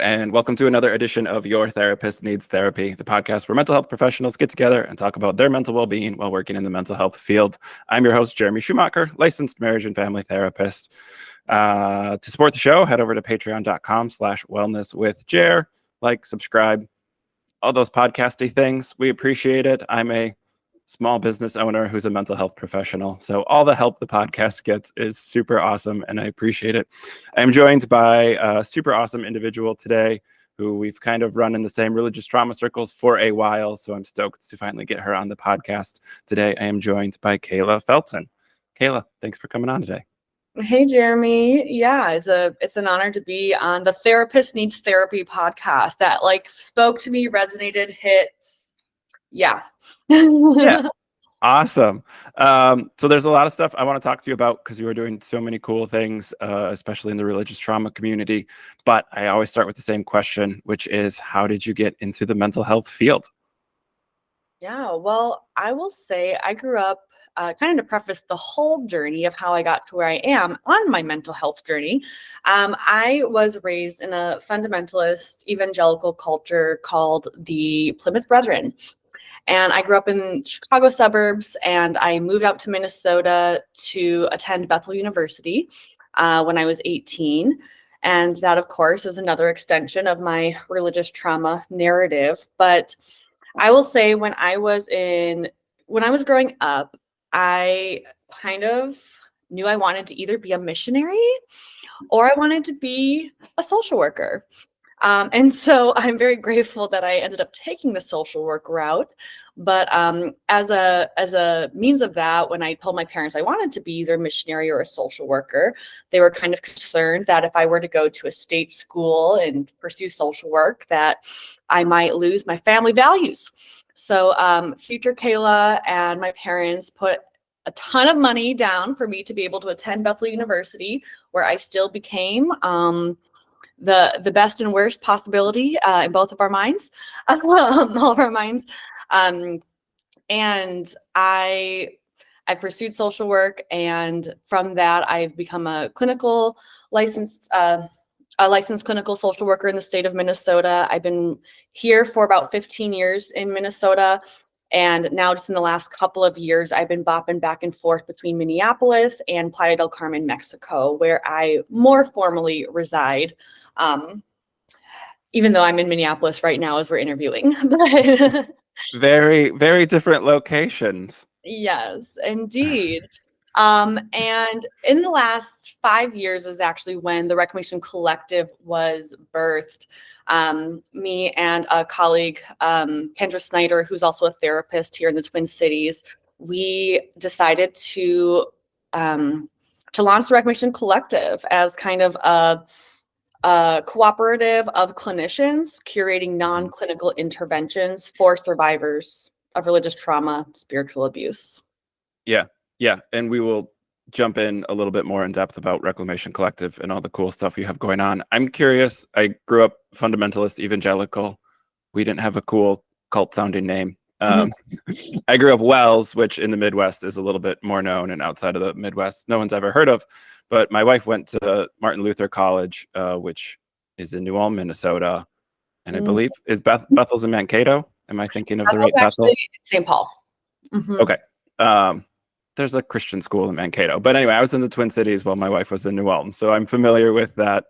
and welcome to another edition of Your Therapist Needs Therapy, the podcast where mental health professionals get together and talk about their mental well-being while working in the mental health field. I'm your host, Jeremy Schumacher, licensed marriage and family therapist. To support the show, head over to patreon.com/wellnesswithjer. Like, subscribe, all those podcasty things. We appreciate it. I'm a small business owner who's a mental health professional. So all the help the podcast gets is super awesome, and I appreciate it. I'm joined by a super awesome individual today who we've kind of run in the same religious trauma circles for a while. So I'm stoked to finally get her on the podcast today. I am joined by Kayla Felten. Kayla, thanks for coming on today. Hey, Jeremy. Yeah, it's an honor to be on the Therapist Needs Therapy podcast. That spoke to me, resonated, hit. Yeah. Yeah. Awesome. So there's a lot of stuff I want to talk to you about because you are doing so many cool things, especially in the religious trauma community. But I always start with the same question, which is, how did you get into the mental health field? Yeah, well, I will say I grew up kind of to preface the whole journey of how I got to where I am on my mental health journey. I was raised in a fundamentalist evangelical culture called the Plymouth Brethren. And I grew up in Chicago suburbs, and I moved out to Minnesota to attend Bethel University when I was 18. And that, of course, is another extension of my religious trauma narrative. But I will say when I was growing up, I kind of knew I wanted to either be a missionary or I wanted to be a social worker. And so I'm very grateful that I ended up taking the social work route. But as a means of that, when I told my parents I wanted to be either a missionary or a social worker, they were kind of concerned that if I were to go to a state school and pursue social work, that I might lose my family values. So future Kayla and my parents put a ton of money down for me to be able to attend Bethel University, where I still became the best and worst possibility in both of our minds, all of our minds. And I pursued social work, and from that I've become a licensed clinical social worker in the state of Minnesota. I've been here for about 15 years in Minnesota. And now just in the last couple of years, I've been bopping back and forth between Minneapolis and Playa del Carmen, Mexico, where I more formally reside. Even though I'm in Minneapolis right now as we're interviewing. Very, very different locations. Yes, indeed. And in the last 5 years is actually when the Reclamation Collective was birthed. Me and a colleague, Kendra Snyder, who's also a therapist here in the Twin Cities, we decided to launch the Reclamation Collective as kind of a cooperative of clinicians curating non-clinical interventions for survivors of religious trauma, spiritual abuse. Yeah. And we will jump in a little bit more in depth about Reclamation Collective and all the cool stuff you have going on. I'm curious. I grew up fundamentalist evangelical. We didn't have a cool cult sounding name. I grew up Wells, which in the Midwest is a little bit more known, and outside of the Midwest, no one's ever heard of. But my wife went to Martin Luther College, which is in New Ulm, Minnesota. And I believe, is Bethel's in Mankato? Am I thinking of the right Bethel? St. Paul. Okay. There's a Christian school in Mankato. But anyway, I was in the Twin Cities while my wife was in New Ulm. So I'm familiar with that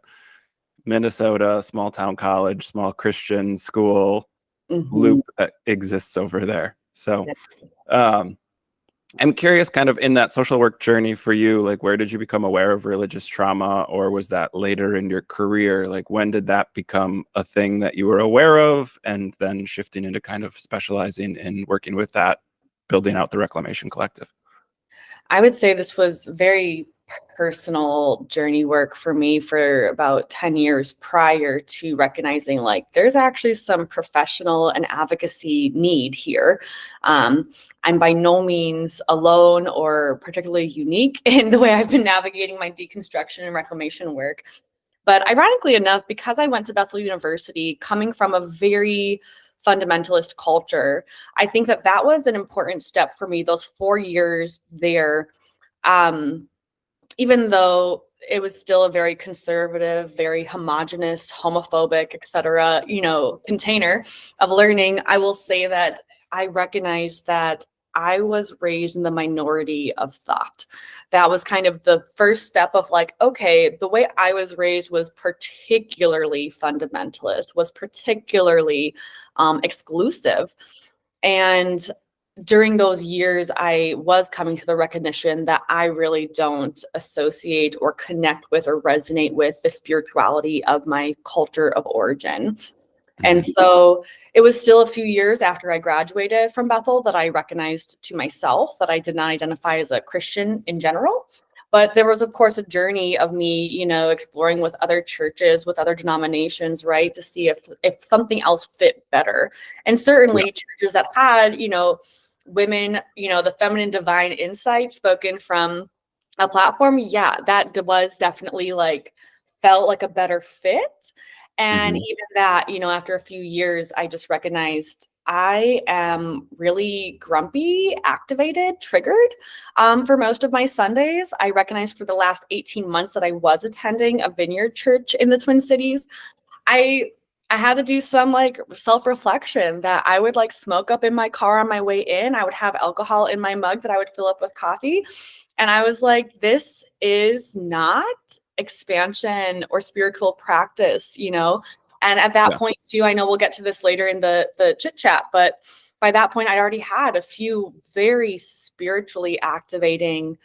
Minnesota small town college, small Christian school loop that exists over there. So I'm curious, kind of in that social work journey for you, like, where did you become aware of religious trauma, or was that later in your career? Like, when did that become a thing that you were aware of, and then shifting into kind of specializing in working with that, building out the Reclamation Collective? I would say this was very personal journey work for me for about 10 years prior to recognizing there's actually some professional and advocacy need here. I'm by no means alone or particularly unique in the way I've been navigating my deconstruction and reclamation work. But ironically enough, because I went to Bethel University coming from a very fundamentalist culture, I think that was an important step for me, those 4 years there. Even though it was still a very conservative, very homogenous, homophobic, etc., container of learning, I will say that I recognize that I was raised in the minority of thought. That was kind of the first step of like, okay, the way I was raised was particularly fundamentalist, was particularly exclusive. And during those years, I was coming to the recognition that I really don't associate or connect with or resonate with the spirituality of my culture of origin. And so it was still a few years after I graduated from Bethel that I recognized to myself that I did not identify as a Christian in general. But there was, of course, a journey of me, exploring with other churches, with other denominations, right, to see if something else fit better. And certainly churches that had, women, the feminine divine insight spoken from a platform, that was definitely felt like a better fit. And even that, after a few years, I just recognized I am really grumpy, activated, triggered for most of my Sundays. I recognized for the last 18 months that I was attending a vineyard church in the Twin Cities. I had to do some self-reflection that I would smoke up in my car on my way in. I would have alcohol in my mug that I would fill up with coffee. And I was like, this is not expansion or spiritual practice, And at that point too, I know we'll get to this later in the chit chat, but by that point, I'd already had a few very spiritually activating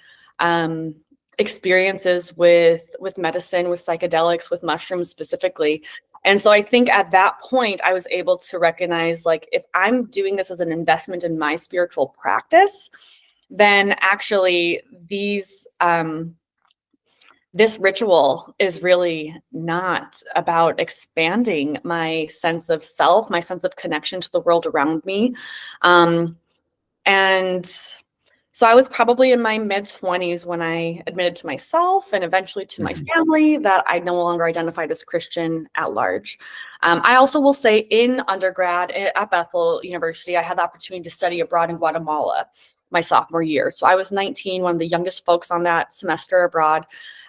experiences with medicine, with psychedelics, with mushrooms specifically. And so I think at that point, I was able to recognize, if I'm doing this as an investment in my spiritual practice, then actually this ritual is really not about expanding my sense of self, my sense of connection to the world around me. And so I was probably in my mid-20s when I admitted to myself and eventually to my family that I no longer identified as Christian at large. I also will say in undergrad at Bethel University, I had the opportunity to study abroad in Guatemala my sophomore year. So I was 19, one of the youngest folks on that semester abroad.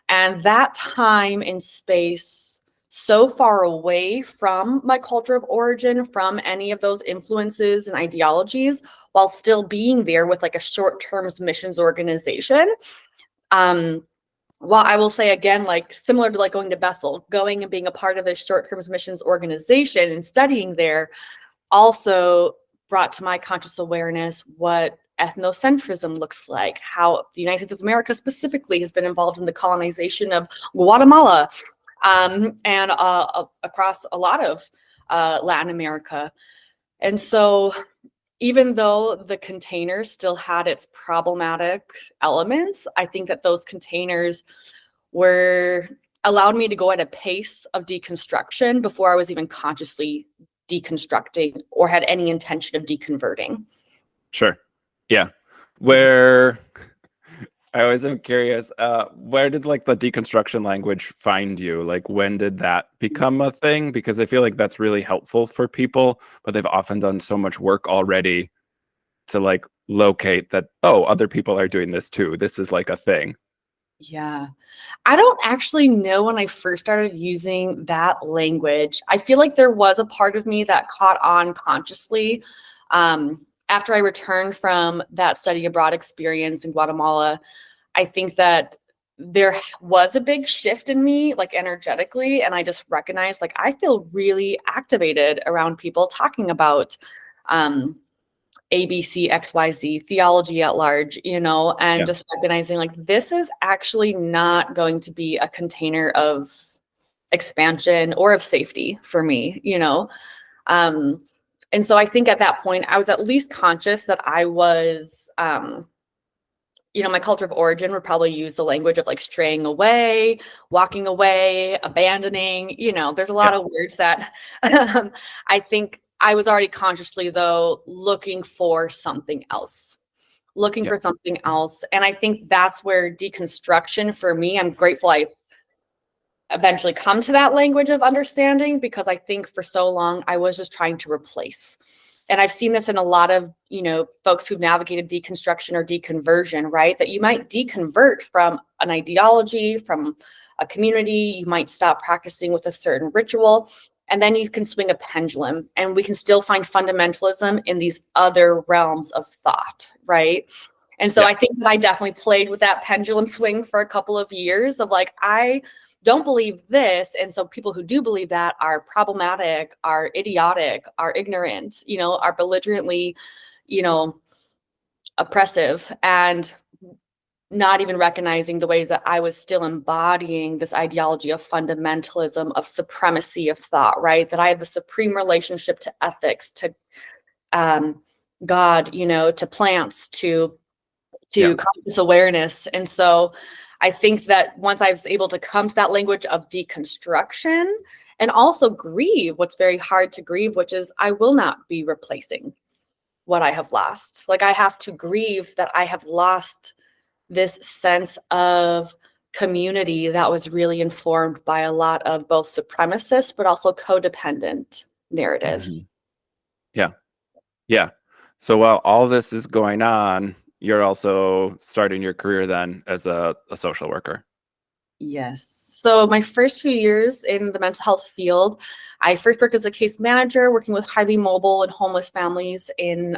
And that time and space, so far away from my culture of origin, from any of those influences and ideologies, while still being there with a short-term missions organization. While I will say again, similar to going to Bethel, going and being a part of this short-term missions organization and studying there also brought to my conscious awareness what ethnocentrism looks like, how the United States of America specifically has been involved in the colonization of Guatemala and across a lot of Latin America. And so even though the container still had its problematic elements, I think that those containers allowed me to go at a pace of deconstruction before I was even consciously deconstructing or had any intention of deconverting. Sure. Yeah. Where I always am curious, where did the deconstruction language find you? When did that become a thing? Because I feel like that's really helpful for people, but they've often done so much work already to locate that, oh, other people are doing this too. This is a thing. Yeah. I don't actually know when I first started using that language. I feel like there was a part of me that caught on consciously after I returned from that study abroad experience in Guatemala. I think that there was a big shift in me, energetically, and I just recognized, I feel really activated around people talking about ABC, XYZ, theology at large, and just recognizing this is actually not going to be a container of expansion or of safety for me, And so I think at that point, I was at least conscious that I was, my culture of origin would probably use the language of straying away, walking away, abandoning, there's a lot of words that I think I was already consciously, though, looking for something else. And I think that's where deconstruction for me, I'm grateful I eventually come to that language of understanding, because I think for so long I was just trying to replace. and I've seen this in a lot of, folks who've navigated deconstruction or deconversion, right? That you might deconvert from an ideology, from a community, you might stop practicing with a certain ritual, and then you can swing a pendulum, and we can still find fundamentalism in these other realms of thought, right? And so Yeah. I think that I definitely played with that pendulum swing for a couple of years of like, I don't believe this. And so people who do believe that are problematic, are idiotic, are ignorant, are belligerently, oppressive, and not even recognizing the ways that I was still embodying this ideology of fundamentalism, of supremacy of thought, right? That I have the supreme relationship to ethics, to God, to plants, to Yeah. conscious awareness. And so I think that once I was able to come to that language of deconstruction and also grieve what's very hard to grieve, which is I will not be replacing what I have lost. Like I have to grieve that I have lost this sense of community that was really informed by a lot of both supremacist but also codependent narratives. Yeah. Yeah. So while all this is going on, you're also starting your career then as a social worker. Yes. So my first few years in the mental health field, I first worked as a case manager, working with highly mobile and homeless families in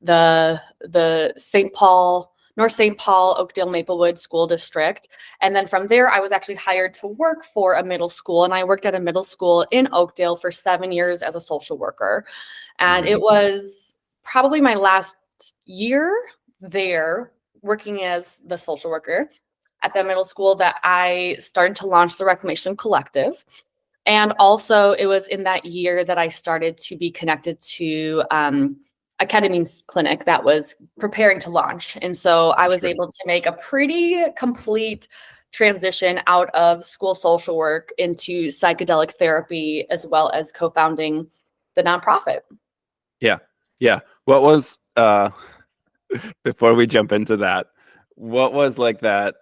the North St. Paul, Oakdale, Maplewood School District. And then from there, I was actually hired to work for a middle school. And I worked at a middle school in Oakdale for 7 years as a social worker. And it was probably my last year there working as the social worker at that middle school that I started to launch the Reclamation Collective. And also it was in that year that I started to be connected to a ketamine clinic that was preparing to launch. And so I was able to make a pretty complete transition out of school social work into psychedelic therapy, as well as co-founding the nonprofit. Yeah. Yeah. What was, before we jump into that, what was like that?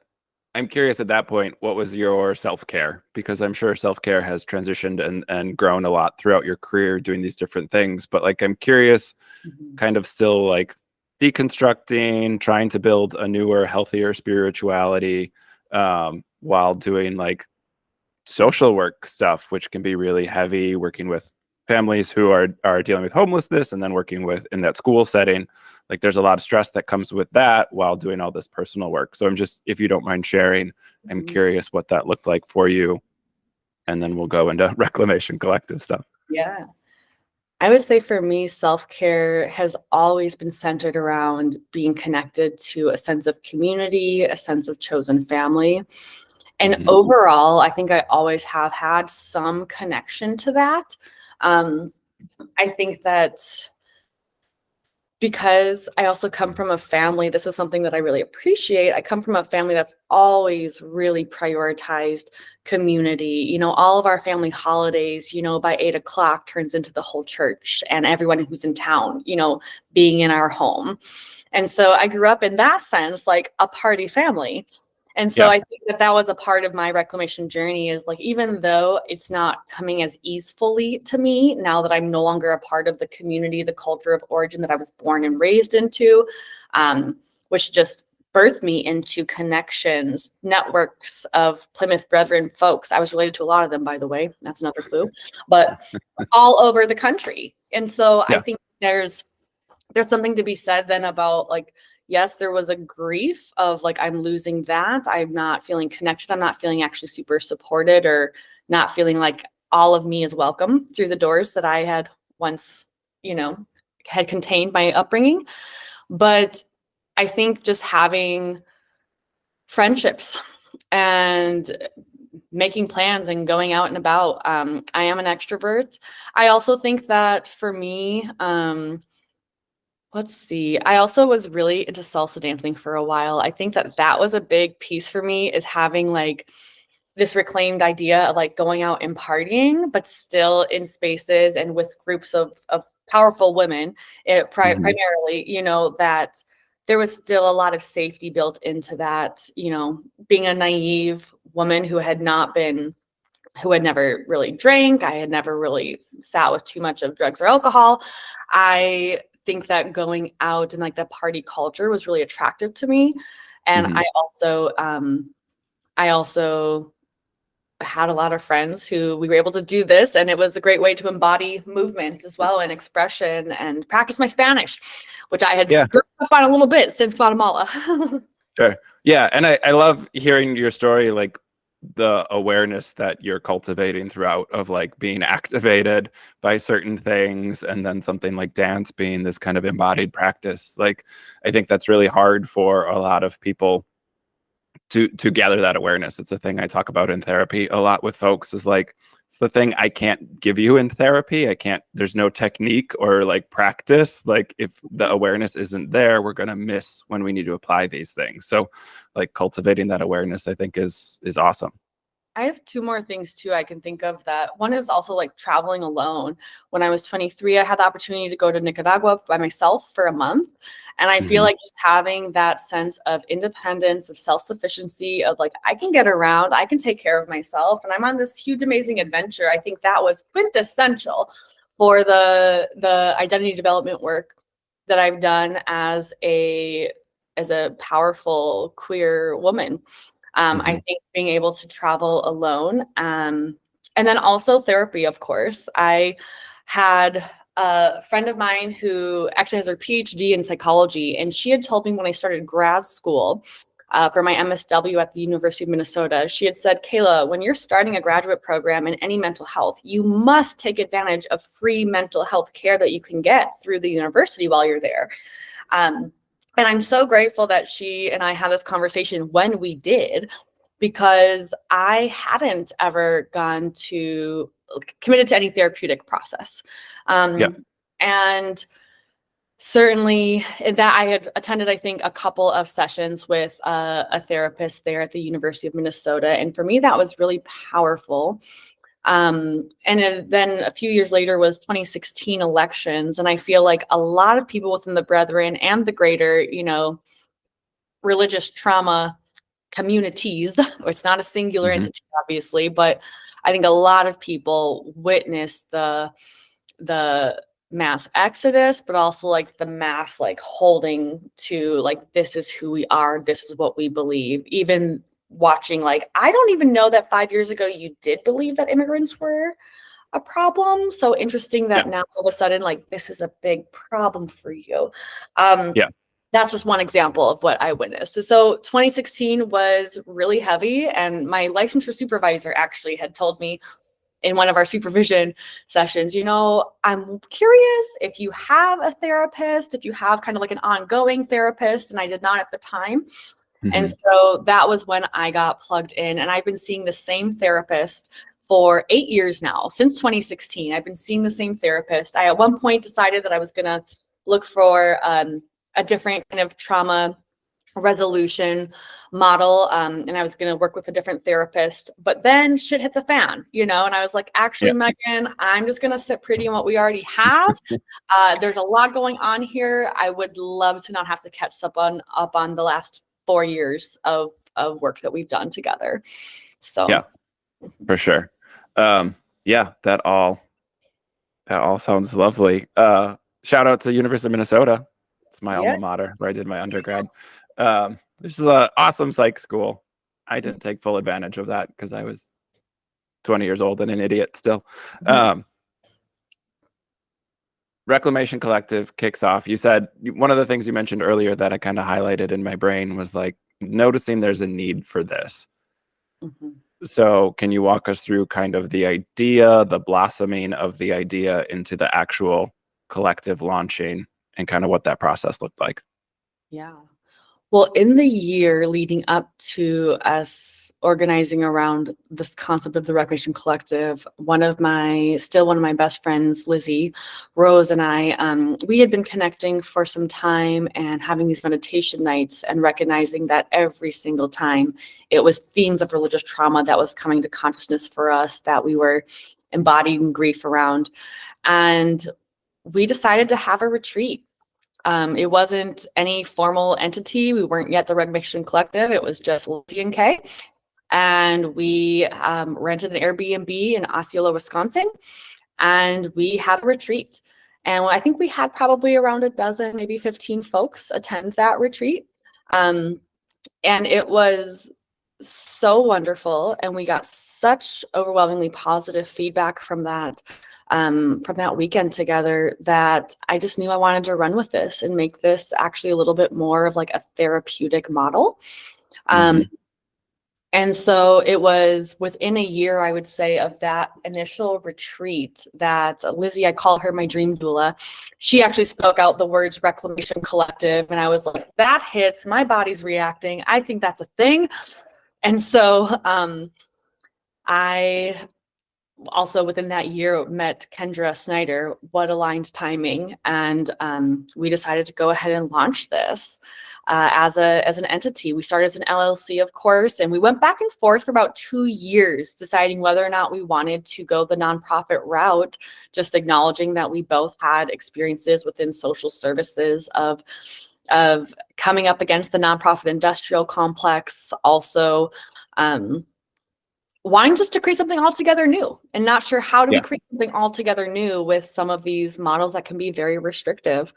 I'm curious at that point, what was your self-care? Because I'm sure self-care has transitioned and grown a lot throughout your career doing these different things. But like, I'm curious, kind of still like deconstructing, trying to build a newer, healthier spirituality while doing like social work stuff, which can be really heavy, working with families who are dealing with homelessness and then working with in that school setting. Like there's a lot of stress that comes with that while doing all this personal work. So I'm just, if you don't mind sharing, I'm curious what that looked like for you. And then we'll go into Reclamation Collective stuff. Yeah. I would say for me, self-care has always been centered around being connected to a sense of community, a sense of chosen family. And overall, I think I always have had some connection to that. I think that because I also come from a family, this is something that I really appreciate. I come from a family that's always really prioritized community. All of our family holidays, by 8 o'clock turns into the whole church and everyone who's in town, being in our home. And so I grew up in that sense, like a party family. And so I think that was a part of my reclamation journey is like, even though it's not coming as easily to me now that I'm no longer a part of the community, the culture of origin that I was born and raised into, which just birthed me into connections, networks of Plymouth Brethren folks. I was related to a lot of them, by the way. That's another clue, but all over the country. And so I think there's something to be said then about like, yes, there was a grief of like, I'm losing that. I'm not feeling connected. I'm not feeling actually super supported or not feeling like all of me is welcome through the doors that I had once, had contained my upbringing. But I think just having friendships and making plans and going out and about. I am an extrovert. I also think that for me, let's see. I also was really into salsa dancing for a while. I think that was a big piece for me is having like this reclaimed idea of like going out and partying, but still in spaces and with groups of powerful women, primarily, that there was still a lot of safety built into that, being a naive woman who had never really drank. I had never really sat with too much of drugs or alcohol. I think that going out and like the party culture was really attractive to me. And Mhm. I also had a lot of friends who we were able to do this, and it was a great way to embody movement as well and expression and practice my Spanish, which I had Yeah. grown up on a little bit since Guatemala. Sure. Yeah. And I love hearing your story, like the awareness that you're cultivating throughout of like being activated by certain things, and then something like dance being this kind of embodied practice. Like, I think that's really hard for a lot of people to gather that awareness. It's a thing I talk about in therapy a lot with folks, is like, it's the thing I can't give you in therapy. I can't, there's no technique or like practice. Like, if the awareness isn't there, we're going to miss when we need to apply these things. So like cultivating that awareness, I think is awesome. I have two more things too I can think of. That one is also like traveling alone. When I was 23, I had the opportunity to go to Nicaragua by myself for a month. And I feel Mhm. like just having that sense of independence, of self-sufficiency, of like, I can get around, I can take care of myself, and I'm on this huge, amazing adventure. I think that was quintessential for the identity development work that I've done as a powerful queer woman. I Mhm. think being able to travel alone, and then also therapy, of course. I had a friend of mine who actually has her PhD in psychology, and she had told me when I started grad school for my MSW at the University of Minnesota, she had said, Kayla, when you're starting a graduate program in any mental health, you must take advantage of free mental health care that you can get through the university while you're there. Um, and I'm so grateful that she and I had this conversation when we did, because I hadn't ever committed to any therapeutic process. Yeah. And certainly that I had attended, I think, a couple of sessions with a therapist there at the University of Minnesota. And for me, that was really powerful. Then a few years later was 2016 elections. And I feel like a lot of people within the Brethren and the greater, religious trauma communities, it's not a singular Mhm. entity, obviously, but I think a lot of people witnessed the mass exodus, but also like the mass like holding to like, this is who we are, this is what we believe. Even watching, like, I don't even know that 5 years ago you did believe that immigrants were a problem. So interesting Yeah. that now all of a sudden, like, this is a big problem for you. Um, Yeah. that's just one example of what I witnessed. So 2016 was really heavy, and my licensure supervisor actually had told me in one of our supervision sessions, I'm curious if you have a therapist, if you have kind of like an ongoing therapist, and I did not at the time. And Mhm. so that was when I got plugged in, and I've been seeing the same therapist for 8 years now. Since 2016, I've been seeing the same therapist. I at one point decided that I was going to look for a different kind of trauma resolution model, and I was going to work with a different therapist, but then shit hit the fan, and I was like, actually, Yeah. Megan, I'm just going to sit pretty in what we already have. There's a lot going on here. I would love to not have to catch up on the last 4 years of work that we've done together. So Yeah, for sure. Yeah, that all sounds lovely. Shout out to University of Minnesota. It's my yeah. alma mater where I did my undergrad. This is an awesome psych school. I didn't take full advantage of that because I was 20 years old and an idiot still. Um, Reclamation Collective kicks off. You said one of the things you mentioned earlier that I kind of highlighted in my brain was like noticing there's a need for this. Mhm. So can you walk us through kind of the idea, the blossoming of the idea into the actual collective launching, and kind of what that process looked like? Yeah. Well, in the year leading up to us organizing around this concept of the Reclamation Collective, one of my best friends, Lizzie Rose, and I, we had been connecting for some time and having these meditation nights, and recognizing that every single time it was themes of religious trauma that was coming to consciousness for us, that we were embodying grief around. And we decided to have a retreat. It wasn't any formal entity. We weren't yet the Reclamation Collective. It was just Lizzie and Kay. And we rented an Airbnb in Osceola, Wisconsin. And we had a retreat. And I think we had probably around a dozen, maybe 15 folks attend that retreat. And it was so wonderful. And we got such overwhelmingly positive feedback from that weekend together, that I just knew I wanted to run with this and make this actually a little bit more of like a therapeutic model. And so it was within a year, I would say, of that initial retreat that Lizzie, I call her my dream doula, she actually spoke out the words Reclamation Collective. And I was like, that hits, my body's reacting. I think that's a thing. And so I also within that year met Kendra Snyder. What aligned timing. And we decided to go ahead and launch this. As an entity. We started as an LLC, of course, and we went back and forth for about 2 years, deciding whether or not we wanted to go the nonprofit route, just acknowledging that we both had experiences within social services of coming up against the nonprofit industrial complex, also wanting just to create something altogether new and not sure how do we create something altogether new with some of these models that can be very restrictive.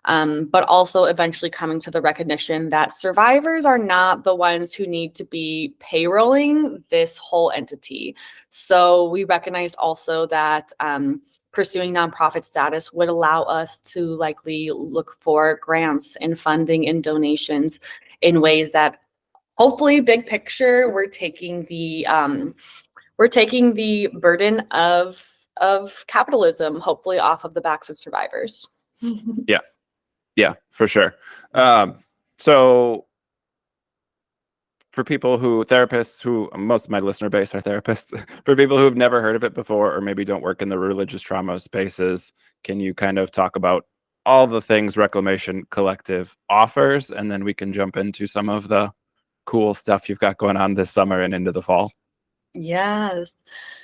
But also eventually coming to the recognition that survivors are not the ones who need to be payrolling this whole entity. So we recognized also that pursuing nonprofit status would allow us to likely look for grants and funding and donations in ways that hopefully, big picture, we're taking the burden of capitalism, hopefully off of the backs of survivors. Yeah, for sure. So for people therapists who, most of my listener base are therapists, for people who've never heard of it before, or maybe don't work in the religious trauma spaces, can you kind of talk about all the things Reclamation Collective offers? And then we can jump into some of the cool stuff you've got going on this summer and into the fall. Yes.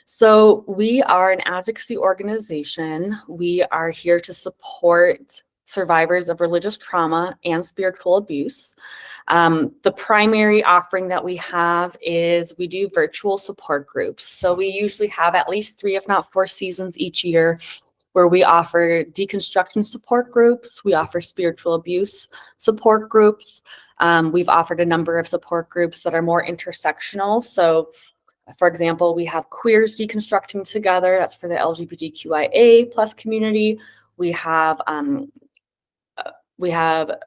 So we are an advocacy organization. We are here to support survivors of religious trauma and spiritual abuse. The primary offering that we have is we do virtual support groups. So we usually have at least 3, if not 4 seasons each year where we offer deconstruction support groups. We offer spiritual abuse support groups. We've offered a number of support groups that are more intersectional. So for example, we have queers deconstructing together. That's for the LGBTQIA plus community. We have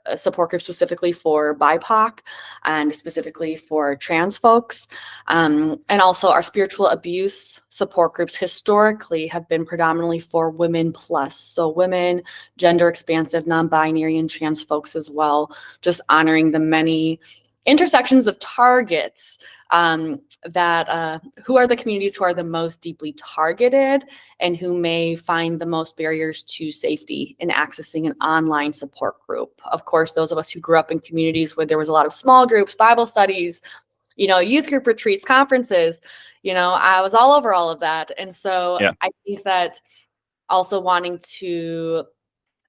a support group specifically for BIPOC and specifically for trans folks. And also our spiritual abuse support groups historically have been predominantly for women plus. So women, gender expansive, non-binary, and trans folks as well, just honoring the many intersections of targets that who are the communities who are the most deeply targeted and who may find the most barriers to safety in accessing an online support group. Of course, those of us who grew up in communities where there was a lot of small groups, Bible studies, youth group retreats, conferences, I was all over all of that. And so I think that also wanting to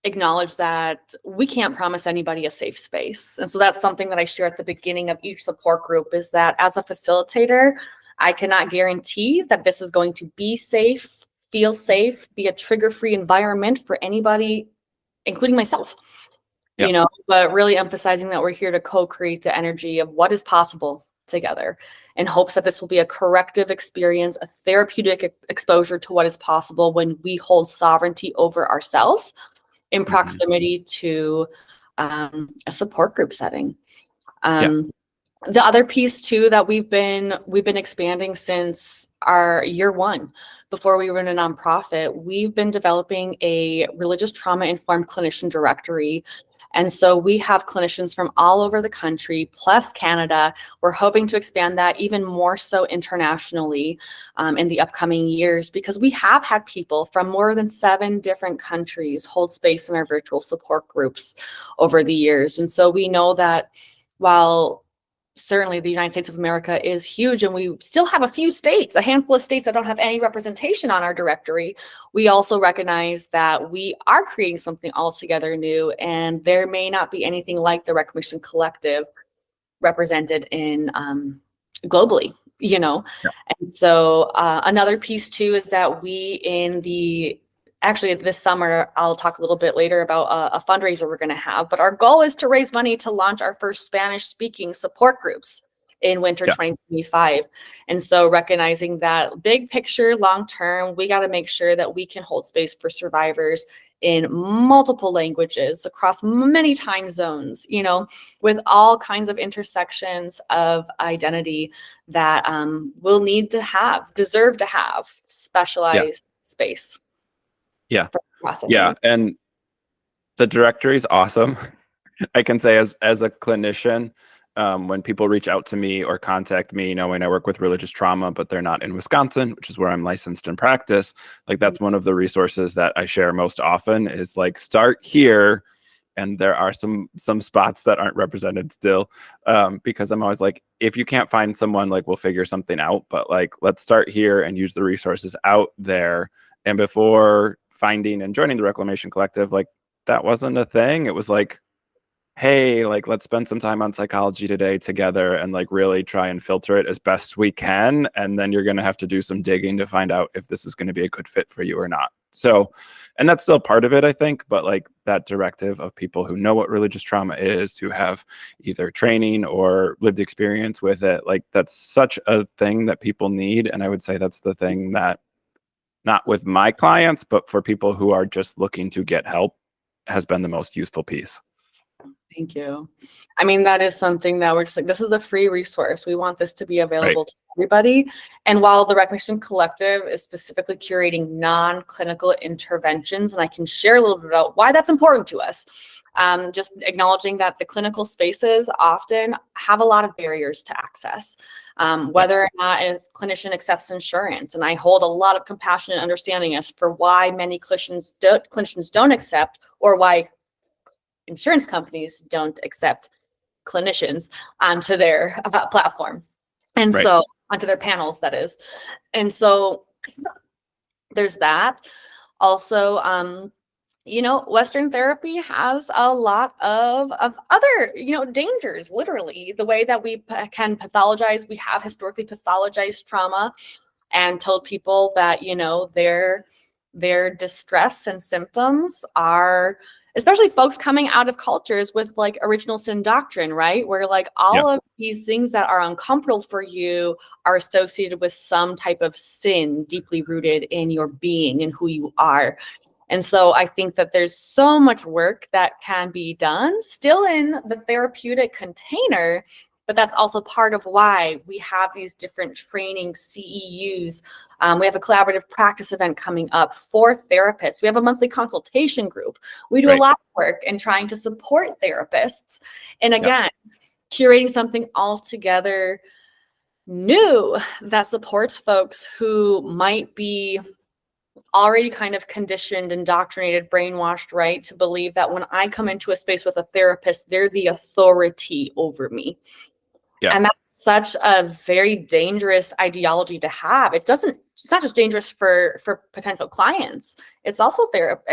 acknowledge that we can't promise anybody a safe space. And so that's something that I share at the beginning of each support group, is that as a facilitator, I cannot guarantee that this is going to be safe, feel safe, be a trigger-free environment for anybody, including myself. But really emphasizing that we're here to co-create the energy of what is possible together, in hopes that this will be a corrective experience, a therapeutic exposure to what is possible when we hold sovereignty over ourselves in proximity to a support group setting. The other piece too that we've been expanding since our year 1, before we were in a nonprofit, we've been developing a religious trauma informed clinician directory. And so we have clinicians from all over the country, plus Canada. We're hoping to expand that even more so internationally in the upcoming years, because we have had people from more than 7 different countries hold space in our virtual support groups over the years. And so we know that while certainly the United States of America is huge, and we still have a handful of states that don't have any representation on our directory, we also recognize that we are creating something altogether new, and there may not be anything like the Reclamation Collective represented in globally, And so another piece too is that we in the actually this summer, I'll talk a little bit later about a fundraiser we're going to have, but our goal is to raise money to launch our first Spanish speaking support groups in winter 2025. And so recognizing that big picture, long term, we got to make sure that we can hold space for survivors in multiple languages across many time zones, you know, with all kinds of intersections of identity that will need to have, deserve to have specialized space. Yeah. Processing. Yeah. And the directory is awesome. I can say as a clinician, when people reach out to me or contact me, knowing I work with religious trauma, but they're not in Wisconsin, which is where I'm licensed in practice, like that's one of the resources that I share most often is like, start here. And there are some spots that aren't represented still, because I'm always like, if you can't find someone, like we'll figure something out, but like, let's start here and use the resources out there. And before finding and joining the Reclamation Collective, like that wasn't a thing. It was like, hey, like let's spend some time on psychology today together and like really try and filter it as best we can. And then you're going to have to do some digging to find out if this is going to be a good fit for you or not. So, and that's still part of it, I think, but like that directive of people who know what religious trauma is, who have either training or lived experience with it, like that's such a thing that people need. And I would say that's the thing that, not with my clients, but for people who are just looking to get help, has been the most useful piece. Thank you. I mean, that is something that we're just like, this is a free resource. We want this to be available to everybody. And while the Reclamation Collective is specifically curating non-clinical interventions, and I can share a little bit about why that's important to us, just acknowledging that the clinical spaces often have a lot of barriers to access, whether or not a clinician accepts insurance. And I hold a lot of compassion and understanding as for why many clinicians don't accept, or why insurance companies don't accept clinicians onto their platform. And so onto their panels, that is. And so there's that. Also, you know, Western therapy has a lot of other, you know, dangers, literally. The way that we can pathologize, we have historically pathologized trauma and told people that, you know, their distress and symptoms are, especially folks coming out of cultures with like original sin doctrine, right? Where like all of these things that are uncomfortable for you are associated with some type of sin deeply rooted in your being and who you are. And so I think that there's so much work that can be done still in the therapeutic container, but that's also part of why we have these different training CEUs. We have a collaborative practice event coming up for therapists. We have a monthly consultation group. We do a lot of work in trying to support therapists. And again, curating something altogether new that supports folks who might be already kind of conditioned, indoctrinated, brainwashed, right, to believe that when I come into a space with a therapist, they're the authority over me. And that's such a very dangerous ideology to have. It's not just dangerous for potential clients. It's also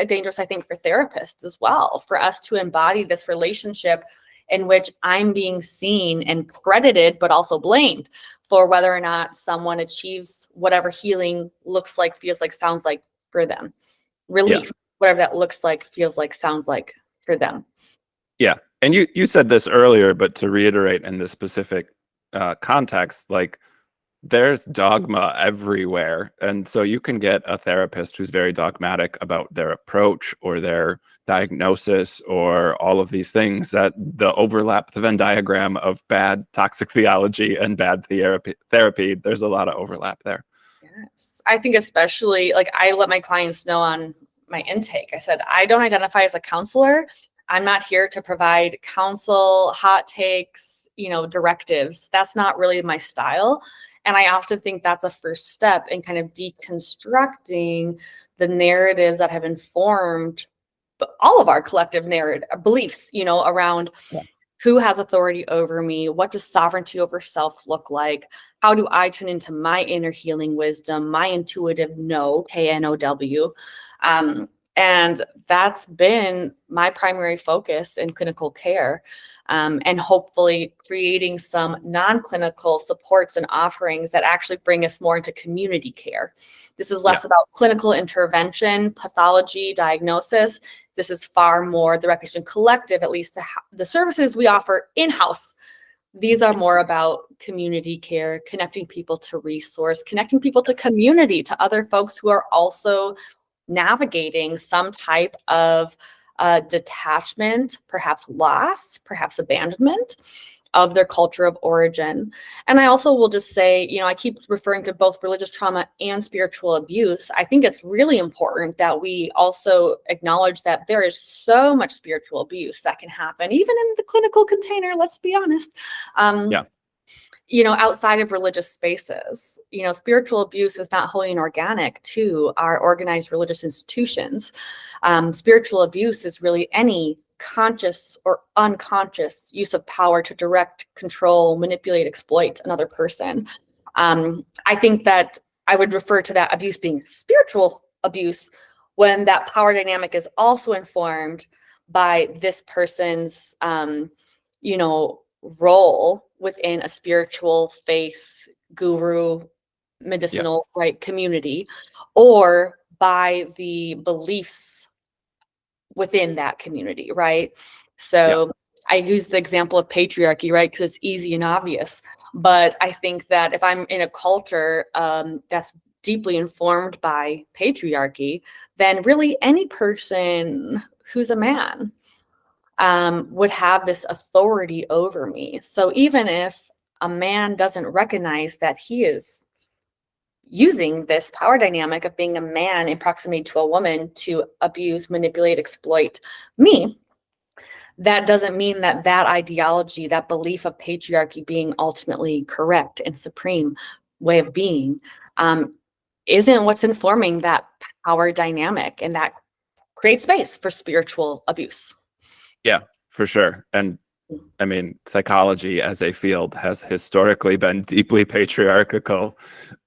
dangerous, I think, for therapists as well, for us to embody this relationship in which I'm being seen and credited, but also blamed for whether or not someone achieves whatever healing looks like, feels like, sounds like for them. Relief, whatever that looks like, feels like, sounds like for them. Yeah. And you said this earlier, but to reiterate in this specific context, like there's dogma everywhere. And so you can get a therapist who's very dogmatic about their approach or their diagnosis or all of these things that overlap the Venn diagram of bad toxic theology and bad therapy. There's a lot of overlap there. Yes. I think especially, like, I let my clients know on my intake, I said, I don't identify as a counselor. I'm not here to provide counsel, hot takes, you know, directives. That's not really my style. And I often think that's a first step in kind of deconstructing the narratives that have informed all of our collective narrative beliefs, you know, around who has authority over me? What does sovereignty over self look like? How do I tune into my inner healing wisdom, my intuitive know, KNOW? And that's been my primary focus in clinical care, and hopefully creating some non-clinical supports and offerings that actually bring us more into community care. This is less about clinical intervention, pathology, diagnosis. This is far more the Reclamation Collective, at least the services we offer in-house. These are more about community care, connecting people to resource, connecting people to community, to other folks who are also navigating some type of detachment, perhaps loss, perhaps abandonment of their culture of origin. And I also will just say, I keep referring to both religious trauma and spiritual abuse. I think it's really important that we also acknowledge that there is so much spiritual abuse that can happen, even in the clinical container, let's be honest. Outside of religious spaces, spiritual abuse is not wholly organic to our organized religious institutions. Spiritual abuse is really any conscious or unconscious use of power to direct, control, manipulate, exploit another person. I think that I would refer to that abuse being spiritual abuse when that power dynamic is also informed by this person's, role within a spiritual faith, guru, medicinal, right, community, or by the beliefs within that community, right? So I use the example of patriarchy, right? Because it's easy and obvious. But I think that if I'm in a culture that's deeply informed by patriarchy, then really any person who's a man would have this authority over me. So even if a man doesn't recognize that he is using this power dynamic of being a man in proximity to a woman to abuse, manipulate, exploit me, that doesn't mean that that ideology, that belief of patriarchy being ultimately correct and supreme way of being, isn't what's informing that power dynamic, and that creates space for spiritual abuse. Yeah, for sure. And I mean, psychology as a field has historically been deeply patriarchal,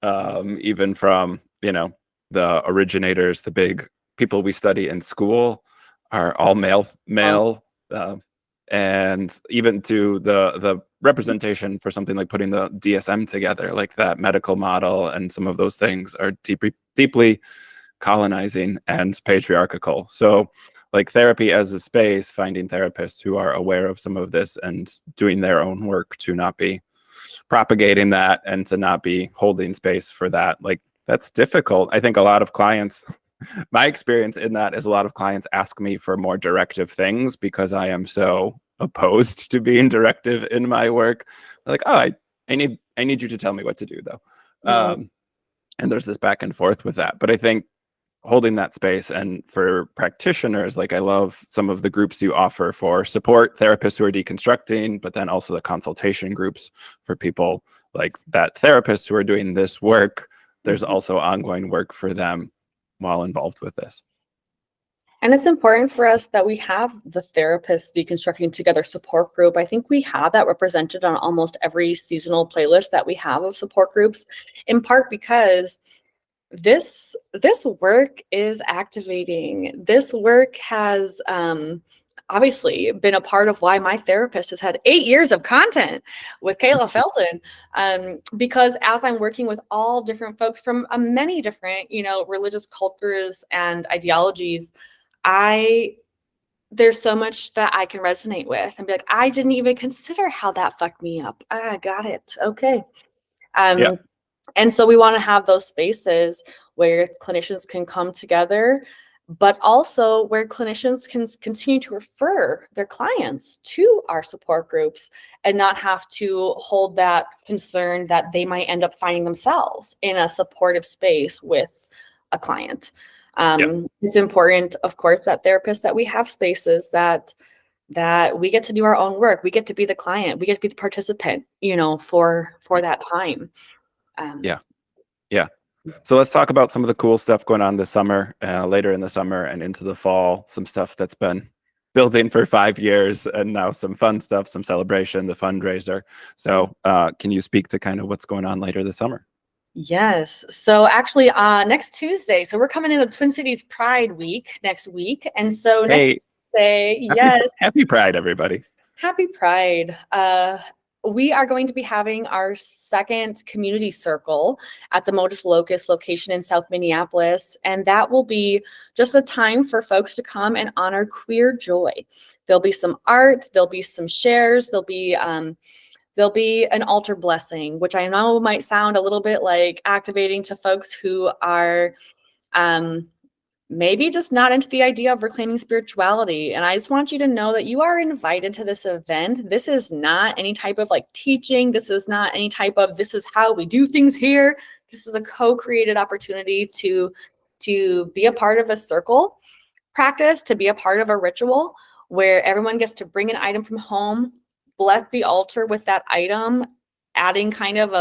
even from, the originators, the big people we study in school are all male, and even to the representation for something like putting the DSM together, like that medical model and some of those things are deeply colonizing and patriarchal. So like therapy as a space, finding therapists who are aware of some of this and doing their own work to not be propagating that and to not be holding space for that. Like that's difficult. I think a lot of clients, my experience in that is a lot of clients ask me for more directive things because I am so opposed to being directive in my work. They're like, oh, I need you to tell me what to do though. And there's this back and forth with that. But I think holding that space, and for practitioners, like I love some of the groups you offer for support therapists who are deconstructing, but then also the consultation groups for people like that, therapists who are doing this work. There's also ongoing work for them while involved with this. And it's important for us that we have the therapists deconstructing together support group. I think we have that represented on almost every seasonal playlist that we have of support groups, in part because this work is activating. This work has obviously been a part of why my therapist has had 8 years of content with Kayla Felten, because as I'm working with all different folks from many different, religious cultures and ideologies, there's so much that I can resonate with and be like, I didn't even consider how that fucked me up. I got it. Okay. And so we want to have those spaces where clinicians can come together, but also where clinicians can continue to refer their clients to our support groups and not have to hold that concern that they might end up finding themselves in a supportive space with a client. It's important, of course, that therapists, that we have spaces that we get to do our own work. We get to be the client. We get to be the participant, for that time. So let's talk about some of the cool stuff going on this summer, later in the summer and into the fall. Some stuff that's been building for 5 years, and now some fun stuff, some celebration, the fundraiser. So can you speak to kind of what's going on later this summer? Yes. So actually, next Tuesday, so we're coming into Twin Cities Pride Week next week. And so Hey, next Tuesday, happy, yes, happy Pride, everybody. happy Pride. We are going to be having our second community circle at the Modus Locus location in South Minneapolis. And that will be just a time for folks to come and honor queer joy. There'll be some art, there'll be some shares, there'll be an altar blessing, which I know might sound a little bit like activating to folks who are maybe just not into the idea of reclaiming spirituality. And I just want you to know that you are invited to this event. This is not any type of like teaching. This is not any type of, this is how we do things here. This is a co-created opportunity to be a part of a circle practice, to be a part of a ritual where everyone gets to bring an item from home, bless the altar with that item, adding kind of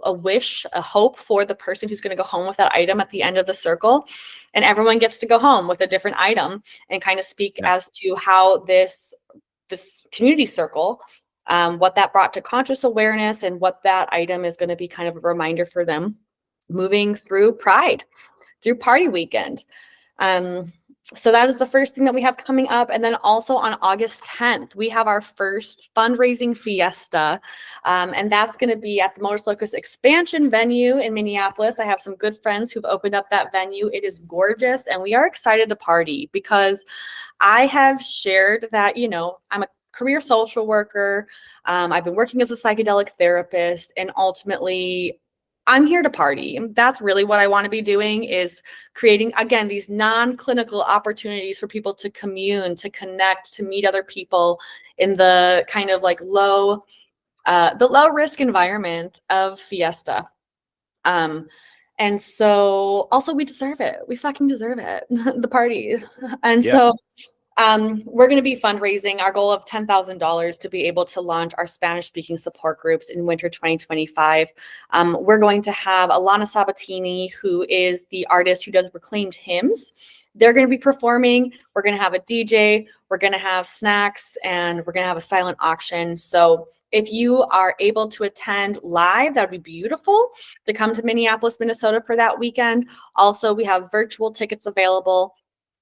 a wish, a hope for the person who's going to go home with that item at the end of the circle. And everyone gets to go home with a different item and kind of speak as to how this community circle, what that brought to conscious awareness and what that item is going to be kind of a reminder for them moving through Pride, through party weekend. So that is the first thing that we have coming up. And then also on August 10th, we have our first fundraising fiesta. And that's going to be at the Modus Locus expansion venue in Minneapolis. I have some good friends who've opened up that venue. It is gorgeous. And we are excited to party because I have shared that, you know, I'm a career social worker. I've been working as a psychedelic therapist, and ultimately I'm here to party. That's really what I want to be doing, is creating, again, these non-clinical opportunities for people to commune, to connect, to meet other people in the kind of like the low risk environment of Fiesta. And so also we deserve it. We fucking deserve it, the party. And so we're going to be fundraising our goal of $10,000 to be able to launch our Spanish speaking support groups in winter 2025. We're going to have Alana Sabatini, who is the artist who does reclaimed hymns. They're going to be performing. We're going to have a DJ. We're going to have snacks, and we're going to have a silent auction. So if you are able to attend live, that would be beautiful to come to Minneapolis, Minnesota for that weekend. Also, we have virtual tickets available.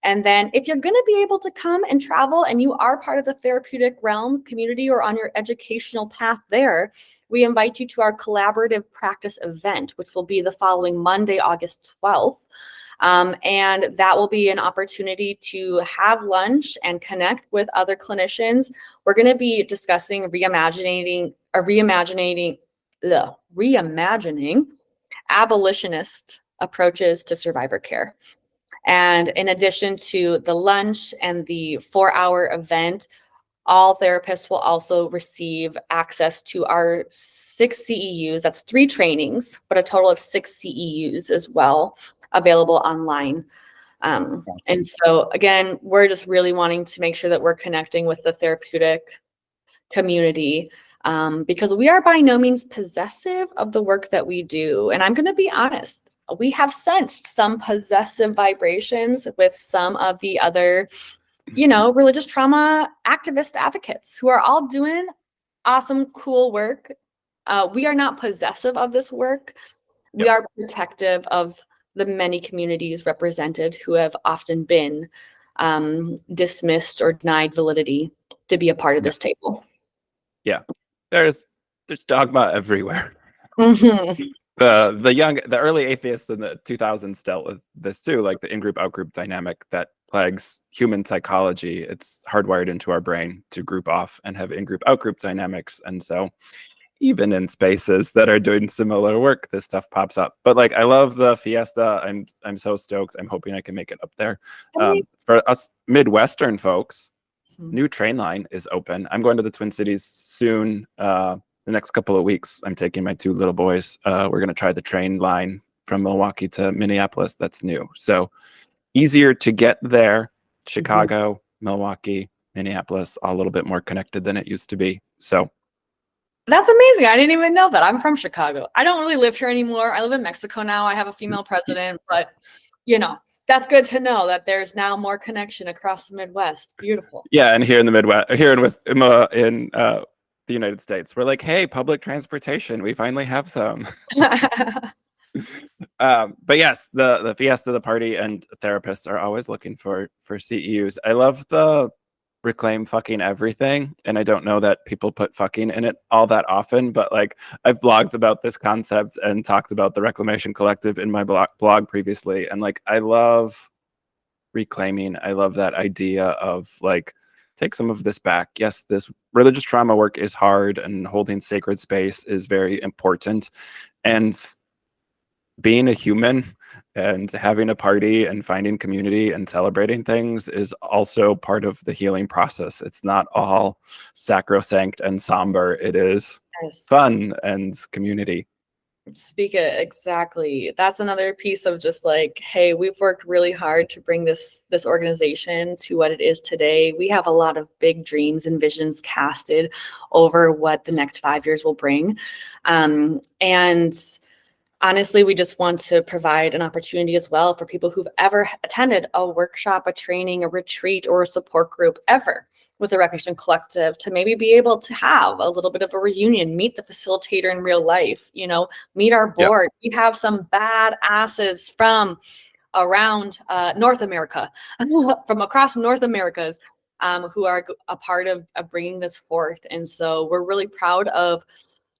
And then if you're going to be able to come and travel and you are part of the therapeutic realm community or on your educational path there, we invite you to our collaborative practice event, which will be the following Monday, August 12th. And that will be an opportunity to have lunch and connect with other clinicians. We're going to be discussing reimagining abolitionist approaches to survivor care. And in addition to the lunch and the 4-hour event, all therapists will also receive access to our 6 CEUs. That's 3 trainings, but a total of 6 CEUs as well, available online. And so again, we're just really wanting to make sure that we're connecting with the therapeutic community, because we are by no means possessive of the work that we do. And I'm going to be honest, we have sensed some possessive vibrations with some of the other, religious trauma activist advocates who are all doing awesome, cool work. We are not possessive of this work. We are protective of the many communities represented who have often been dismissed or denied validity to be a part of this table. Yeah, there's dogma everywhere. Mm-hmm. The early atheists in the 2000s dealt with this too, like the in-group out-group dynamic that plagues human psychology. It's hardwired into our brain to group off and have in-group out-group dynamics. And so even in spaces that are doing similar work, this stuff pops up. But like, I love the Fiesta. I'm so stoked. I'm hoping I can make it up there. For us Midwestern folks, new train line is open. I'm going to the Twin Cities soon. The next couple of weeks, I'm taking my 2 little boys. We're going to try the train line from Milwaukee to Minneapolis. That's new. So easier to get there. Chicago, Milwaukee, Minneapolis, all a little bit more connected than it used to be. So that's amazing. I didn't even know that. I'm from Chicago. I don't really live here anymore. I live in Mexico now. I have a female president, but that's good to know that there's now more connection across the Midwest. Beautiful. Yeah, and here in the Midwest, here in the United States, we're like, hey, public transportation, we finally have some. But yes, the Fiesta, the party, and therapists are always looking for CEUs. I love the reclaim fucking everything, and I don't know that people put fucking in it all that often, but like I've blogged about this concept and talked about the Reclamation Collective in my blog previously, and like I love reclaiming. I love that idea of like take some of this back. Yes, this religious trauma work is hard, and holding sacred space is very important, and being a human and having a party and finding community and celebrating things is also part of the healing process. It's not all sacrosanct and somber. It is Yes. fun and community. Speak it exactly. That's another piece of just like, hey, we've worked really hard to bring this organization to what it is today. We have a lot of big dreams and visions casted over what the next 5 years will bring. And honestly, we just want to provide an opportunity as well for people who've ever attended a workshop, a training, a retreat, or a support group ever with the Reclamation Collective to maybe be able to have a little bit of a reunion, meet the facilitator in real life, meet our board. We have some bad asses from around North America, from across North America's, who are a part of bringing this forth. And so we're really proud of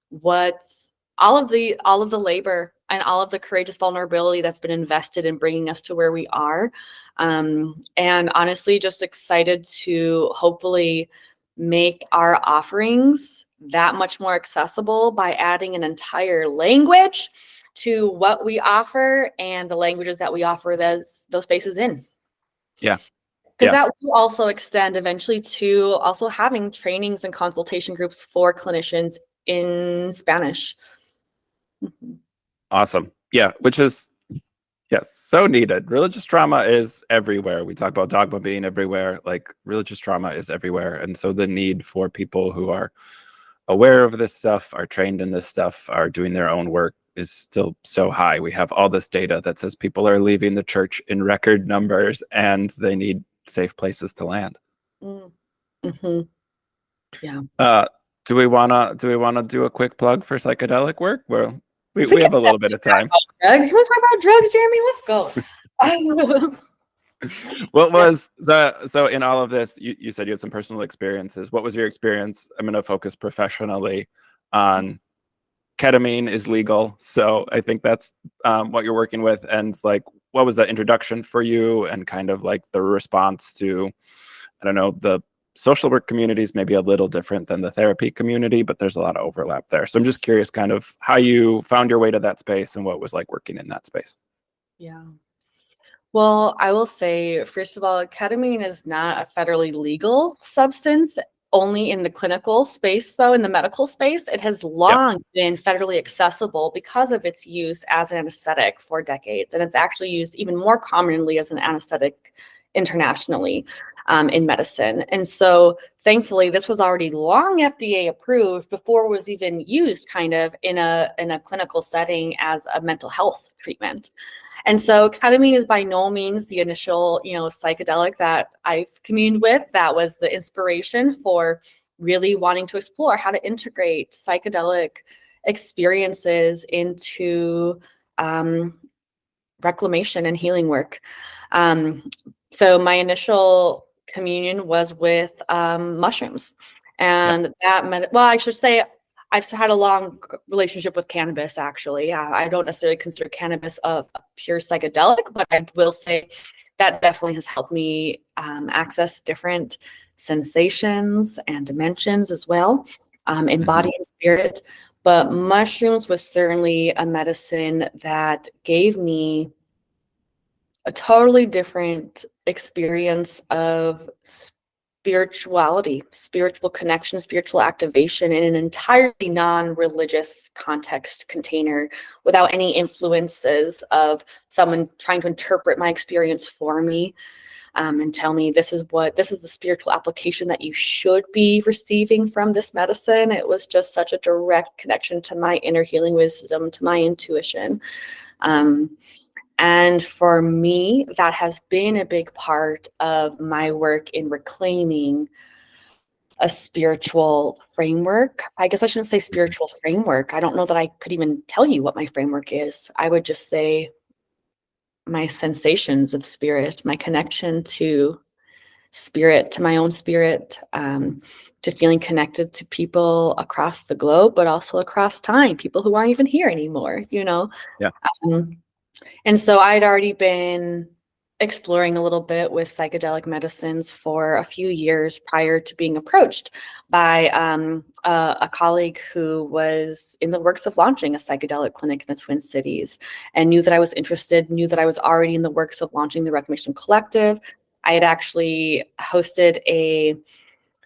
what's all of the labor and all of the courageous vulnerability that's been invested in bringing us to where we are. And honestly, just excited to hopefully make our offerings that much more accessible by adding an entire language to what we offer and the languages that we offer those spaces in. Yeah. Because that will also extend eventually to also having trainings and consultation groups for clinicians in Spanish. Awesome. Yeah, which is, yes, so needed. Religious trauma is everywhere. We talk about dogma being everywhere. Like religious trauma is everywhere. And so the need for people who are aware of this stuff, are trained in this stuff, are doing their own work is still so high. We have all this data that says people are leaving the church in record numbers and they need safe places to land. Mm-hmm. Yeah. Do we wanna do a quick plug for psychedelic work? Well, we have a little bit of time. Drugs. You want to talk about drugs, Jeremy? Let's go. What was so in all of this, you said you had some personal experiences. What was your experience? I'm going to focus professionally on ketamine is legal. So I think that's what you're working with. And like, what was the introduction for you and kind of like the response to, I don't know, the social work community is maybe a little different than the therapy community, but there's a lot of overlap there. So I'm just curious kind of how you found your way to that space and what it was like working in that space. Yeah. Well, I will say, first of all, ketamine is not a federally legal substance, only in the clinical space, though, in the medical space. It has long been federally accessible because of its use as an anesthetic for decades. And it's actually used even more commonly as an anesthetic internationally in medicine. And so thankfully, this was already long FDA approved before it was even used kind of in a clinical setting as a mental health treatment. And so ketamine is by no means the initial, psychedelic that I've communed with. That was the inspiration for really wanting to explore how to integrate psychedelic experiences into reclamation and healing work. So my initial communion was with mushrooms. And I should say, I've had a long relationship with cannabis, actually. I don't necessarily consider cannabis a pure psychedelic, but I will say that definitely has helped me access different sensations and dimensions as well, in body and spirit. But mushrooms was certainly a medicine that gave me a totally different experience of spirituality, spiritual connection, spiritual activation in an entirely non-religious context container without any influences of someone trying to interpret my experience for me and tell me this is the spiritual application that you should be receiving from this medicine. It was just such a direct connection to my inner healing wisdom, to my intuition. And for me, that has been a big part of my work in reclaiming a spiritual framework. I guess I shouldn't say spiritual framework. I don't know that I could even tell you what my framework is. I would just say my sensations of spirit, my connection to spirit, to my own spirit, to feeling connected to people across the globe, but also across time, people who aren't even here anymore, you know? Yeah. And so I'd already been exploring a little bit with psychedelic medicines for a few years prior to being approached by a colleague who was in the works of launching a psychedelic clinic in the Twin Cities, and knew that I was interested, knew that I was already in the works of launching the Reclamation Collective. I had actually hosted a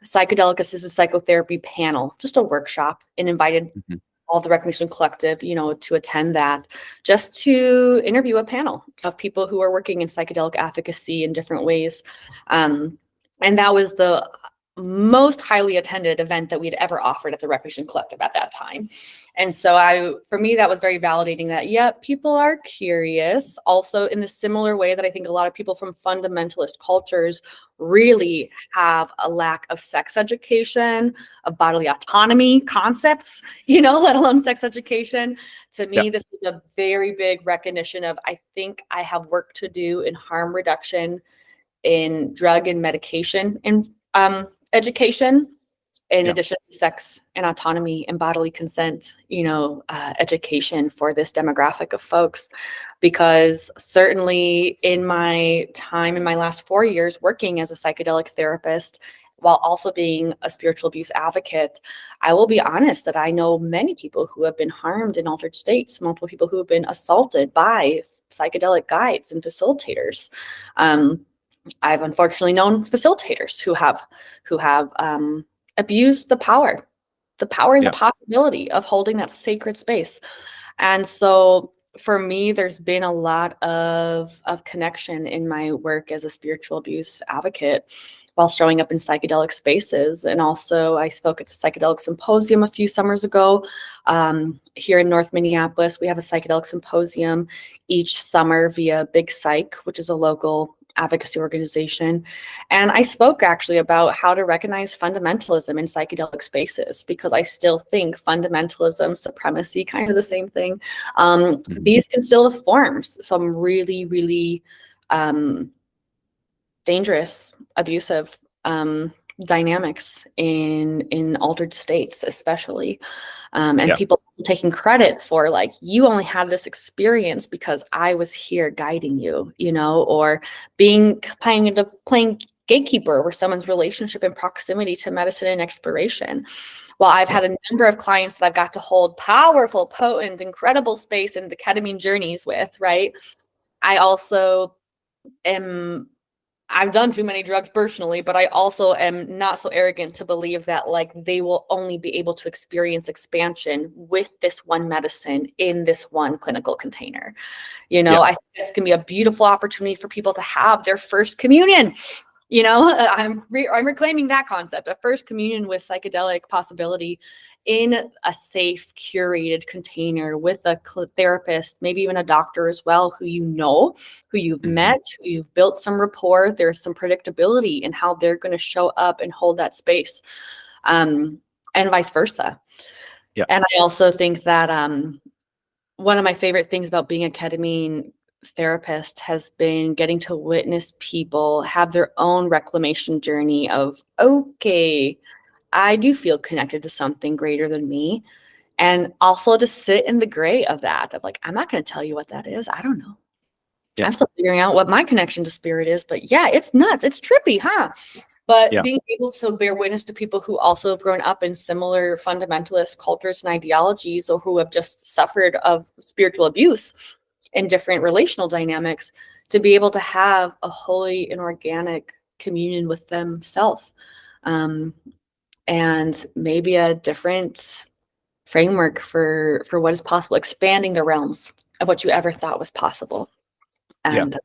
psychedelic assisted psychotherapy panel, just a workshop, and invited all the Reclamation Collective, you know, to attend that, just to interview a panel of people who are working in psychedelic advocacy in different ways. And that was the most highly attended event that we'd ever offered at the Reclamation Collective at that time. And so for me, that was very validating that, yeah, people are curious. Also, in the similar way that I think a lot of people from fundamentalist cultures really have a lack of sex education, of bodily autonomy concepts, you know, let alone sex education. To me, this is a very big recognition of, I think I have work to do in harm reduction, in drug and medication, in education, in addition to sex and autonomy and bodily consent, you know, education for this demographic of folks. Because certainly in my time, in my last 4 years working as a psychedelic therapist, while also being a spiritual abuse advocate, I will be honest that I know many people who have been harmed in altered states, multiple people who have been assaulted by psychedelic guides and facilitators. I've unfortunately known facilitators who have abused the power and the possibility of holding that sacred space. And so for me, there's been a lot of connection in my work as a spiritual abuse advocate while showing up in psychedelic spaces. And also I spoke at the Psychedelic Symposium a few summers ago. Here in North Minneapolis, we have a psychedelic symposium each summer via Big Psych, which is a local advocacy organization. And I spoke actually about how to recognize fundamentalism in psychedelic spaces, because I still think fundamentalism, supremacy, kind of the same thing. These can still form some really, really dangerous, abusive dynamics in altered states, especially. And people taking credit for, like, you only had this experience because I was here guiding you, you know, or playing gatekeeper over someone's relationship and proximity to medicine and exploration. Well, I've had a number of clients that I've got to hold powerful, potent, incredible space in the ketamine journeys with, right? I also I've done too many drugs personally, but I also am not so arrogant to believe that, like, they will only be able to experience expansion with this one medicine in this one clinical container. You know, I think this can be a beautiful opportunity for people to have their first communion. You know, I'm reclaiming that concept, a first communion with psychedelic possibility in a safe, curated container with a therapist, maybe even a doctor as well, who you know, who you've met, who you've built some rapport. There's some predictability in how they're going to show up and hold that space, and vice versa. And I also think that one of my favorite things about being a ketamine therapist has been getting to witness people have their own reclamation journey of, okay, I do feel connected to something greater than me. And also to sit in the gray of that, of like, I'm not going to tell you what that is. I don't know. I'm still figuring out what my connection to spirit is, but yeah, it's nuts. It's trippy, huh? But being able to bear witness to people who also have grown up in similar fundamentalist cultures and ideologies, or who have just suffered of spiritual abuse and different relational dynamics, to be able to have a holy and organic communion with themselves, and maybe a different framework for what is possible, expanding the realms of what you ever thought was possible. And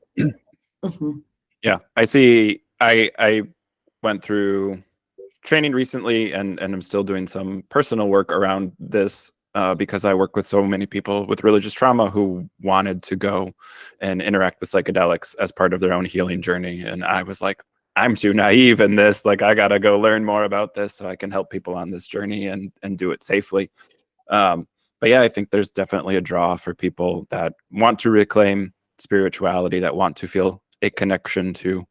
I see. I went through training recently, and I'm still doing some personal work around this, because I work with so many people with religious trauma who wanted to go and interact with psychedelics as part of their own healing journey. And I was like, I'm too naive in this. Like, I got to go learn more about this so I can help people on this journey and do it safely. But yeah, I think there's definitely a draw for people that want to reclaim spirituality, that want to feel a connection to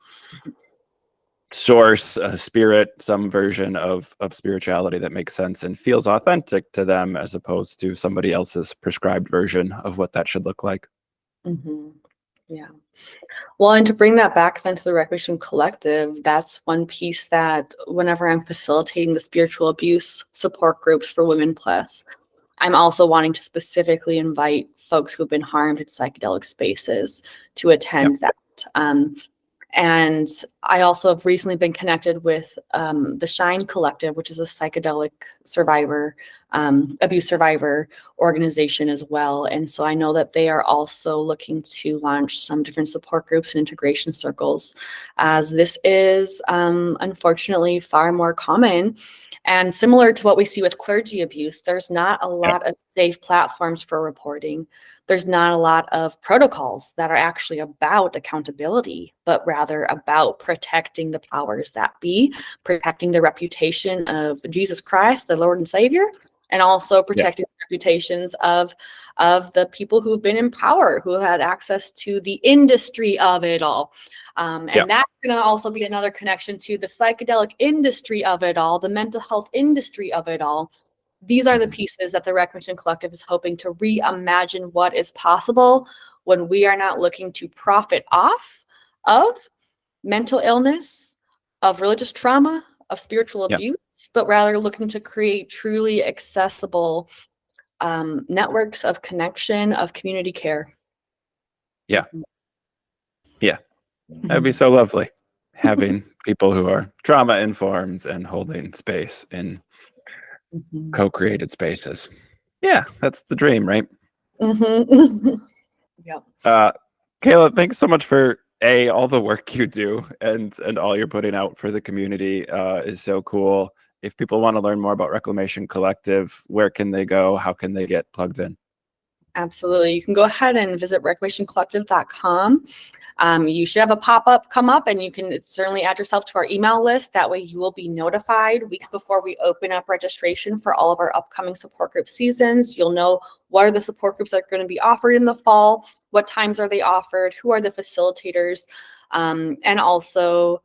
source, a spirit, some version of spirituality that makes sense and feels authentic to them, as opposed to somebody else's prescribed version of what that should look like. Mm-hmm. Yeah. Well, and to bring that back then to the Reclamation Collective, that's one piece that whenever I'm facilitating the spiritual abuse support groups for Women Plus, I'm also wanting to specifically invite folks who have been harmed in psychedelic spaces to attend that. And I also have recently been connected with the Shine Collective, which is a psychedelic survivor, abuse survivor organization as well. And so I know that they are also looking to launch some different support groups and integration circles, as this is unfortunately far more common. And similar to what we see with clergy abuse, there's not a lot of safe platforms for reporting. There's not a lot of protocols that are actually about accountability, but rather about protecting the powers that be, protecting the reputation of Jesus Christ, the Lord and Savior, and also protecting the reputations of the people who've been in power, who had access to the industry of it all. And that's going to also be another connection to the psychedelic industry of it all, the mental health industry of it all. These are the pieces that the Reclamation Collective is hoping to reimagine what is possible when we are not looking to profit off of mental illness, of religious trauma, of spiritual abuse, but rather looking to create truly accessible networks of connection, of community care. Yeah. That'd be so lovely, having people who are trauma informed and holding space in co-created spaces. Yeah, that's the dream, right? Kayla, thanks so much for all the work you do and all you're putting out for the community is so cool. If people want to learn more about Reclamation Collective, where can they go? How can they get plugged in? Absolutely. You can go ahead and visit reclamationcollective.com. You should have a pop-up come up, and you can certainly add yourself to our email list. That way you will be notified weeks before we open up registration for all of our upcoming support group seasons. You'll know what are the support groups that are going to be offered in the fall, what times are they offered, who are the facilitators, and also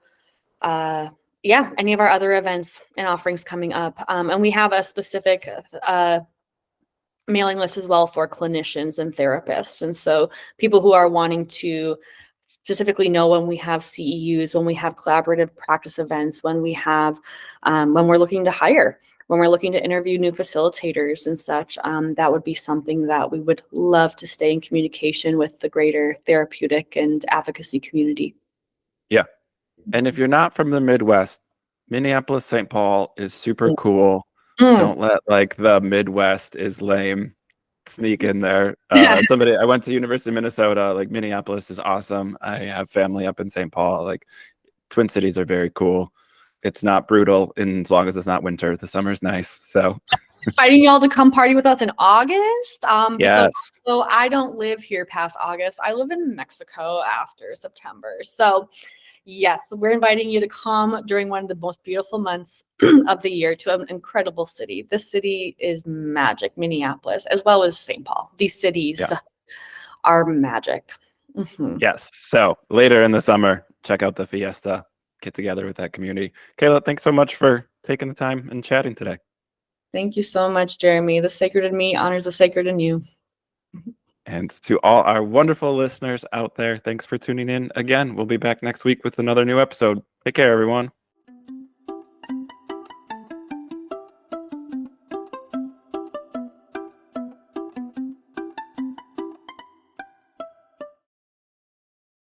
any of our other events and offerings coming up. And we have a specific mailing list as well for clinicians and therapists. And so people who are wanting to specifically know when we have CEUs, when we have collaborative practice events, when we have, when we're looking to hire, when we're looking to interview new facilitators and such, that would be something that we would love to stay in communication with the greater therapeutic and advocacy community. Yeah. And if you're not from the Midwest, Minneapolis, St. Paul is super cool. Don't let like the Midwest is lame sneak in there. I went to University of Minnesota. Like, Minneapolis is awesome. I have family up in St. Paul. Like, Twin Cities are very cool. It's not brutal, and as long as it's not winter, the summer's nice. So inviting y'all to come party with us in August. yes. So I don't live here past August. I live in Mexico after September. So yes, we're inviting you to come during one of the most beautiful months of the year to an incredible city. This city is magic, Minneapolis, as well as St. Paul. These cities are magic. Yes. So later in the summer, check out the Fiesta, get together with that community. Kayla, thanks so much for taking the time and chatting today. Thank you so much, Jeremy. The sacred in me honors the sacred in you. And to all our wonderful listeners out there, thanks for tuning in again. We'll be back next week with another new episode. Take care, everyone.